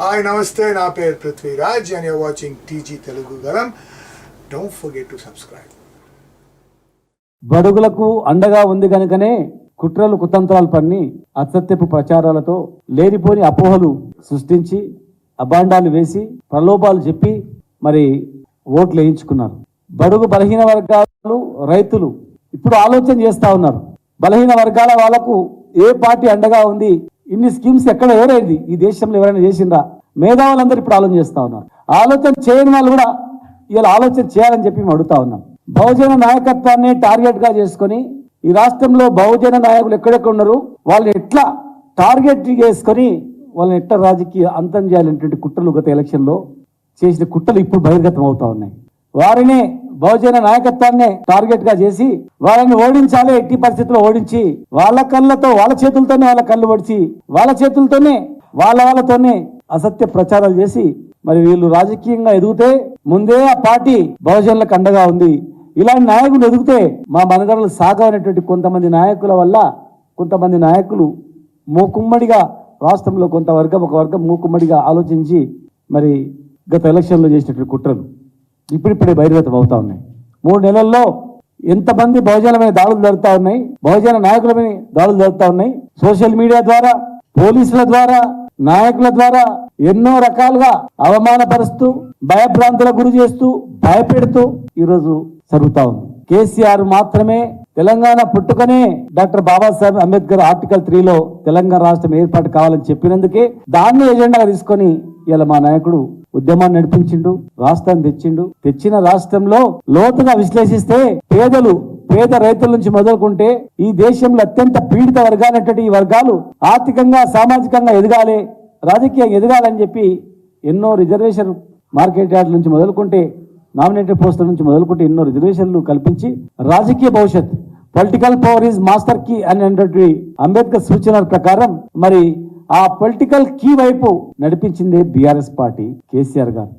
Hi నమస్తే, నా పేరు Prithviraj and you're watching TG Telugu Galam. Don't forget to subscribe. బడుగులకు అండగా ఉంది కనుకనే కుట్రలు కుతంత్రాలు పన్ని అసత్యపు ప్రచారాలతో లేనిపోని అపోహలు సృష్టించి అబాండాలు వేసి ప్రలోభాలు చెప్పి మరి ఓట్లు వేయించుకున్నారు. బడుగు బలహీన వర్గాలు రైతులు ఇప్పుడు ఆలోచన చేస్తా ఉన్నారు. బలహీన వర్గాల వాళ్ళకు ఏ పార్టీ అండగా ఉంది, ఇన్ని స్కీమ్స్ ఎక్కడ ఎవరైంది, ఈ దేశంలో ఎవరైనా చేసిందా? మేధావులందరూ ఇప్పుడు ఆలోచన చేస్తా ఉన్నారు. ఆలోచన చేయని వాళ్ళు కూడా ఇలా ఆలోచన చేయాలని చెప్పి మేము అడుగుతా ఉన్నాం. బహుజన నాయకత్వాన్ని టార్గెట్ గా చేసుకొని ఈ రాష్ట్రంలో బహుజన నాయకులు ఎక్కడెక్కడ ఉన్నారు, వాళ్ళని ఎట్లా టార్గెట్ చేసుకొని వాళ్ళని ఎట్లా రాజకీయ అంతం చేయాలనేటువంటి కుట్రలు గత ఎలక్షన్ లో చేసిన కుట్రలు ఇప్పుడు బహిర్గతం అవుతా ఉన్నాయి. వారిని బహుజన నాయకత్వాన్ని టార్గెట్ గా చేసి వాళ్ళని ఓడించాలి, ఎట్టి పరిస్థితుల్లో ఓడించి వాళ్ళ కళ్ళతో వాళ్ళ చేతులతోనే వాళ్ళ కళ్ళు పడిచి వాళ్ళ చేతులతోనే వాళ్ళతోనే అసత్య ప్రచారాలు చేసి మరి వీళ్ళు రాజకీయంగా ఎదిగితే ముందే ఆ పార్టీ బహుజనులకు అండగా ఉంది. ఇలాంటి నాయకులు ఎదిగితే మా మనగడలు సాగవనేటువంటి కొంతమంది నాయకుల వల్ల కొంతమంది నాయకులు మూకుమ్మడిగా రాష్ట్రంలో కొంత వర్గం ఒక వర్గం మూకుమ్మడిగా ఆలోచించి మరి గత ఎలక్షన్లో చేసినటువంటి కుట్రలు ఇప్పుడిప్పుడే బహిర్గతం అవుతా ఉన్నాయి. 3 నెలల్లో ఎంతమంది బహుజనుల మీద దాడులు జరుగుతూ ఉన్నాయి, బహుజన నాయకుల మీద దాడులు జరుగుతూ ఉన్నాయి. సోషల్ మీడియా ద్వారా, పోలీసుల ద్వారా, నాయకుల ద్వారా ఎన్నో రకాలుగా అవమానపరుస్తూ భయభ్రాంతులకు గురి చేస్తూ భయపెడుతూ ఈరోజు జరుగుతా ఉంది. కేసీఆర్ మాత్రమే తెలంగాణ పుట్టుకనే డాక్టర్ బాబాసాహెబ్ అంబేద్కర్ ఆర్టికల్ 3లో తెలంగాణ రాష్ట్రం ఏర్పాటు కావాలని చెప్పినందుకే దాన్ని ఎజెండాగా తీసుకొని ఇలా మా నాయకుడు ఉద్యమాన్ని నడిపించిండు, రాష్ట్రాన్ని తెచ్చిండు. తెచ్చిన రాష్ట్రంలో లోతుగా విశ్లేషిస్తే పేద రైతుల నుంచి మొదలుకుంటే ఈ దేశంలో అత్యంత పీడిత వర్గాలైనటువంటి ఈ వర్గాలు ఆర్థికంగా సామాజికంగా ఎదగాలి, రాజకీయంగా ఎదగాలని చెప్పి ఎన్నో రిజర్వేషన్ మార్కెట్ యార్డ్ నుంచి మొదలుకుంటే నామినేటెడ్ పోస్టుల నుంచి మొదలుకుంటే ఎన్నో రిజర్వేషన్లు కల్పించి రాజకీయ భవిష్యత్ political power is master key అనేటువంటి అంబేద్కర్ సూచనల ప్రకారం మరి ఆ పొలిటికల్ కీ వైపు నడిపించింది బీఆర్ఎస్ పార్టీ, కేసీఆర్ గారు.